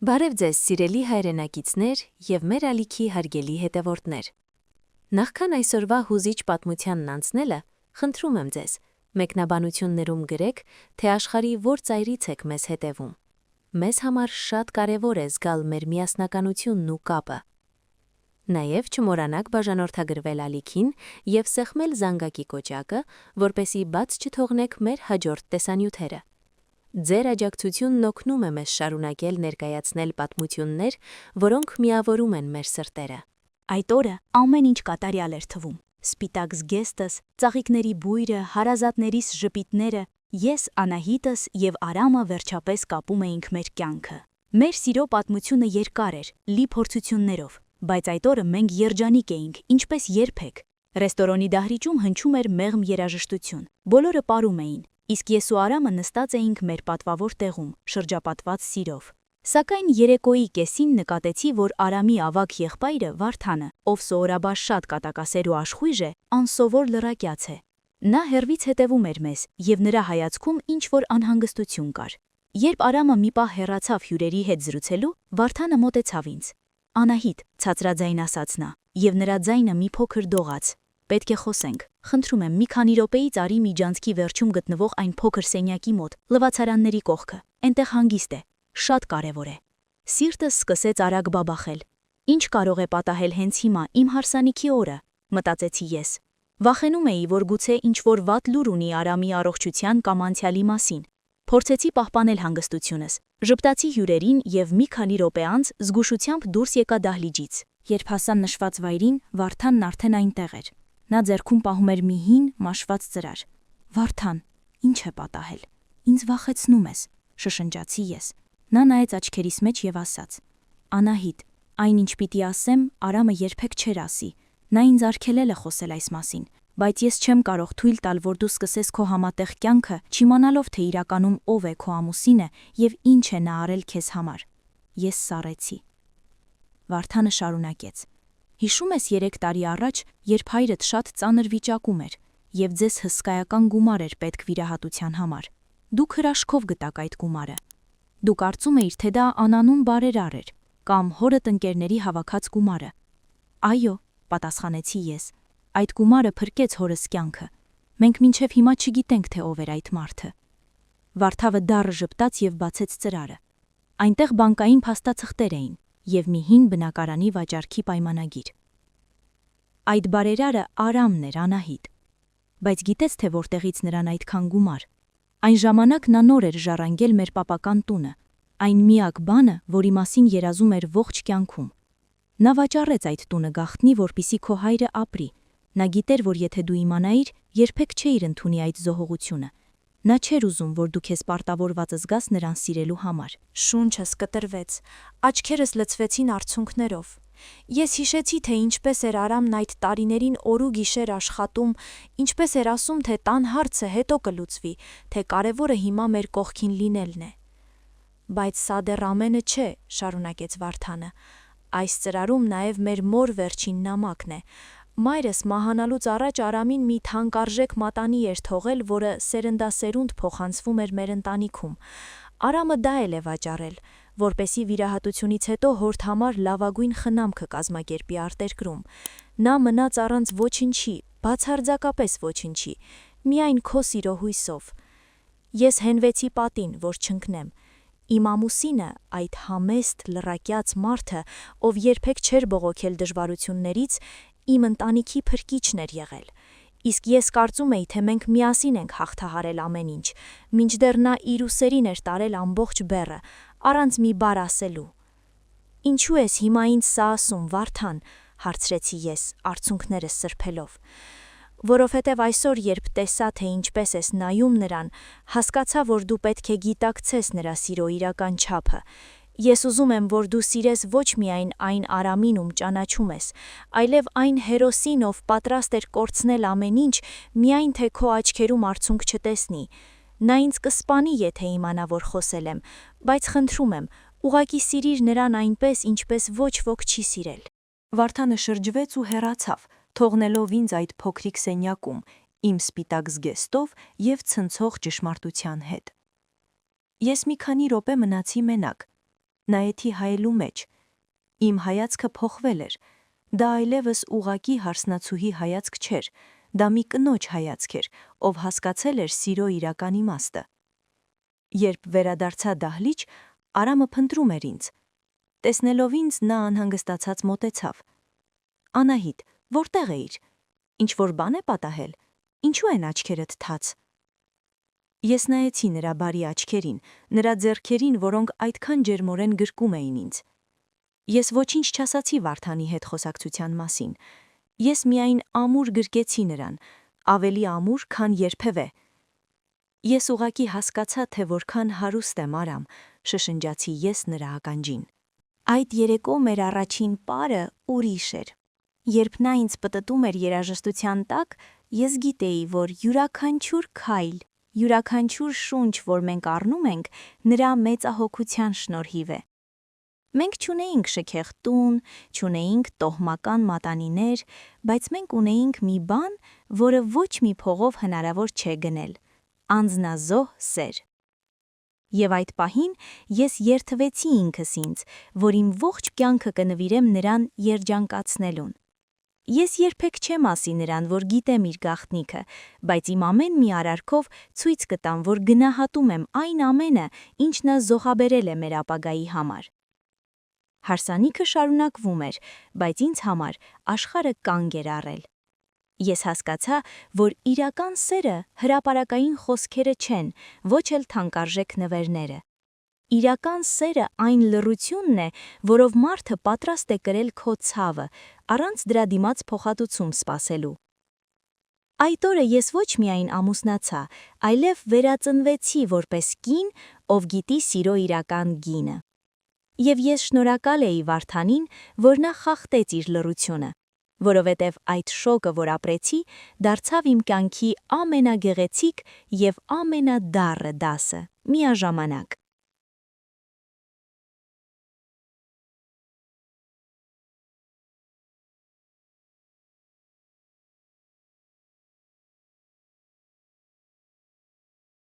Բարև ձեզ, սիրելի հայրենակիցներ և մեր ալիքի հարգելի հետևորդներ։ Նախքան այսօրվա հուզիչ պատմությանն անցնելը, խնդրում եմ ձեզ, մեկնաբանություններում գրեք, թե աշխարհի որ ծայրից եք մեզ հետևում։ Մեզ համար շատ կարևոր է զգալ մեր միասնականությունն ու կապը։ Նաև չմոռանաք բաժանորդագրվել ալիքին և սեղմել զանգակի կոճակը, որպեսզի բաց չթողնեք մեր հաջորդ տեսանյութերը։ Ձեր աջակցությունն օգնում է մեզ շարունակել ներկայացնել պատմություններ, որոնք միավորում են մեր սրտերը։ Այդ օրը ամեն ինչ կատարյալ էր թվում։ Սպիտակ զգեստս, ծաղիկների բույրը, հարազատներիս ժպիտները, ես, Անահիտս և Արամը վերջապես կապում էինք մեր կյանքը։ Մեր սիրո պատմությունը երկար էր, լի փորձություններով, բայց այդ օրը մենք երջանիկ էինք, ինչպես երբեք։ Ռեստորանի դահլիճում հնչում էր մեղմ երաժշտություն։ Բոլորը պարում էին, իսկ ես ու Արամը նստած էինք մեր պատվավոր տեղում, շրջապատված սիրով։ Սակայն երեկոյի կեսին նկատեցի, որ Արամի ավագ եղբայրը Վարդանը, ով սովորաբար շատ կատակասեր ու աշխույժ է, անսովոր լռակյաց է։ Նա հեռվից հետևում էր մեզ, և նրա հայացքում ինչ-որ անհանգստություն կար։ Երբ Արամը մի պահ հեռացավ հյուրերի հետ զրուցելու, Վարդանը մոտեցավ ինձ։ «Անահիտ», ցածրաձայն ասաց նա, և նրա ձայնը մի փոքր դողաց։ «Պետք է խոսենք, խնդրում եմ, մի քանի րոպեից արի Միջանցքի վերջում գտնվող այն փոքր սենյակի մոտ, լվացարանների կողքը, այնտեղ հանգիստ է, շատ կարևոր է»։ Սիրտս սկսեց արագ բաբախել։ Ինչ կարող է պատահել հենց հիմա իմ հարսանիքի օրը, մտածեցի ես։ Վախենում էի, որ գուցե ինչ-որ վատ լուր ունի Արամի առողջության կամ անցյալի մասին։ Փորձեցի պահպանել հանգստությունս, ժպտացի հյուրերին և մի քանի րոպե անց զգուշությամբ դուրս եկա դահլիճից։ Երբ հասա նշված վայրին, Վարդանն արդեն այնտեղ էր։ Նա ձեռքում պահում էր մի հին, մաշված ծրար։ «Վարդան, ինչ է պատահել։ Ինձ վախեցնում ես», շշնջացի ես։ Նա նայեց աչքերիս մեջ և ասաց. «Անահիտ, այն ինչ պիտի ասեմ, Արամը երբեք չէր ասի։ Նա ինձ արգելել է խոսել այս մասին, բայց ես չեմ կարող թույլ տալ, որ դու սկսես քո համատեղ կյանքը, չիմանալով, թե իրականում ով է քո ամուսինը և ինչ է նա արել քեզ համար»։ Ես սառեցի։ Վարդանը շարունակեց. «Հիշում ես 3 տարի առաջ, երբ հայրդ շատ ծանր վիճակում էր, և ձեզ հսկայական գումար էր պետք վիրահատության համար։ Դուք հրաշքով գտաք այդ գումարը։ Դու կարծում էիր, թե դա անանուն բարերար էր, կամ հորդ ընկերների հավաքած գումարը։ «Այո», պատասխանեցի ես, «այդ գումարը փրկեց հորս կյանքը։ Մենք մինչև հիմա չգիտենք, թե ով էր այդ մարդը»։ Վարդավը դառը ժպտաց և բացեց ծրարը։ Այնտեղ բանկային փաստաթղթեր էին և մի հին բնակարանի վաճառքի պայմանագիր։ «Այդ բարերարը Արամն էր, Անահիտ։ Բայց գիտես, թե որտեղից նրան այդքան գումար։ Այն ժամանակ նա նոր էր ժառանգել մեր պապական տունը, այն միակ բանը, որի մասին երազում էր ողջ կյանքում։ Նա վաճառեց այդ տունը գաղտնի, որպեսզի քո հայրը ապրի։ Նա գիտեր, որ եթե դու իմանայիր, երբեք չէիր ընդունի այդ զոհողությունը։ Նա չէր ուզում, որ դու քեզ պարտավորված զգաս նրան սիրելու համար»։ Շունչս կտրվեց, աչքերս լցվեցին արցունքներով։ Ես հիշեցի, թե ինչպես էր Արամն այդ տարիներին օր ու գիշեր աշխատում, ինչպես էր ասում, թե տան հարցը հետո կլուծվի, թե կարևորը հիմա մեր կողքին լինելն է։ «Բայց սա դեռ ամենը չէ», շարունակեց Վարդանը։ «Այս ծրարում նաև մեր մոր վերջին նամակն է։ Մայրս մահանալուց առաջ Արամին մի թանկարժեք մատանի էր թողել, որը սերնդասերունդ փոխանցվում էր մեր ընտանիքում։ Արամը դա էլ է վաճառել, որպեսզի վիրահատությունից հետո հորդ համար լավագույն խնամքը կազմակերպի արտերկրում։ Նա մնաց առանց ոչնչի, բացարձակապես ոչնչի, միայն քո սիրո հույսով։ Ես հենվեցի պատին, որ չընկնեմ։ Իմ ամուսինը, այդ համեստ, լռակյաց մարդը, ով երբեք չէր բողոքել դժվարություններից, իմ ընտանիքի փրկիչն էր եղել։ Իսկ ես կարծում էի, թե մենք միասին ենք հաղթահարել ամեն ինչ, մինչդեռ նա իր ուսերին էր տարել ամբողջ բեռը, առանց մի բառ ասելու։ «Ինչու ես հիմա ինձ սա ասում, Վարդան», հարցրեցի ես, արցունքներս սրբելով։ «Որովհետև այսօր, երբ տեսա, թե ինչպես ես նայում նրան, հասկացա, որ դու պետք է գիտակցես նրա սիրո իրական չափը։ Ես ուզում եմ, որ դու սիրես ոչ միայն այն Արամին, ում ճանաչում ես, այլև այն հերոսին, ով պատրաստ էր կորցնել ամեն ինչ, միայն թե քո աչքերում արցունք չտեսնի։ Նա ինձ կսպանի, եթե իմանա, որ խոսել եմ, բայց խնդրում եմ, ուղղակի սիրիր նրան այնպես, ինչպես ոչ ոք չի սիրել»։ Վարդանը շրջվեց ու հեռացավ, թողնելով ինձ այդ փոքրիկ սենյակում, իմ սպիտակ զգեստով և ցնցող ճշմարտության հետ։ Ես մի քանի րոպե մնացի մենակ։ նայեցի հայելու մեջ։ Իմ հայացքը փոխվել էր։ Դա այլևս ուղակի հարսնացուհի հայացք չէր, դա մի կնոջ հայացք էր, ով հասկացել էր սիրո իրական իմաստը։ Երբ վերադարձա դահլիճ, Արամը փնտրում էր ինձ։ Տեսնելով ինձ, նա անհանգստացած մոտեցավ։ Անահիտ, որտեղ էիր։ Ինչ-որ բան է պատահել։ Ինչու են աչքերդ թաց։ Ես նայեցի նրա բարի աչքերին, նրա ձեռքերին, որոնք այդքան ջերմորեն գրկում էին ինձ։ Ես ոչինչ չասացի Վարդանի հետ խոսակցության մասին։ Ես միայն ամուր գրկեցի նրան, ավելի ամուր, քան երբևէ։ Ես ուղղակի հասկացա, թե որքան հարուստ եմ, Արամ, շշնջացի ես նրա ականջին։ Այդ երեկո մեր առաջին պարը ուրիշ էր։ Երբ նա ինձ պտտում էր երաժշտության տակ, ես գիտեի, որ յուրաքանչյուր քայլ, յուրաքանչյուր շունչ, որ մենք առնում ենք, նրա մեծահոգության շնորհիվ է։ Մենք չունեինք շքեղ տուն, չունեինք տոհմական մատանիներ, բայց մենք ունեինք մի բան, որը ոչ մի փողով հնարավոր չէ գնել՝ անձնազոհ սեր։ Եվ այդ պահին ես երդվեցի ինքս ինձ, որ իմ ողջ կյանքը կնվիրեմ նրան երջանկացնելուն։ Ես երբեք չեմ ասի նրան, որ գիտեմ իր գաղտնիքը, բայց իմ ամեն մի արարքով ցույց կտամ, որ գնահատում եմ այն ամենը, ինչ նա զոհաբերել է մեր ապագայի համար։ Հարսանիքը շարունակվում էր, բայց ինձ համար աշխարհը կանգ էր առել։ Ես հասկացա, որ իրական սերը հրապարակային խոսքերը չեն, ոչ էլ թանկարժեք նվերները։ Իրական սերը այն լռությունն է, որով մարդը պատրաստ է կրել քո ցավը, առանց դրա դիմաց փոխհատուցում սպասելու։ Այդ օրը ես ոչ միայն ամուսնացա, այլև վերածնվեցի որպես կին, ով գիտի սիրո իրական գինը։ Եվ ես շնորհակալ էի Վարդանին, որ նա խախտեց իր լռությունը, որովհետև այդ շոկը, որ ապրեցի, դարձավ իմ կյանքի ամենագեղեցիկ և ամենադառը դասը միաժամանակ։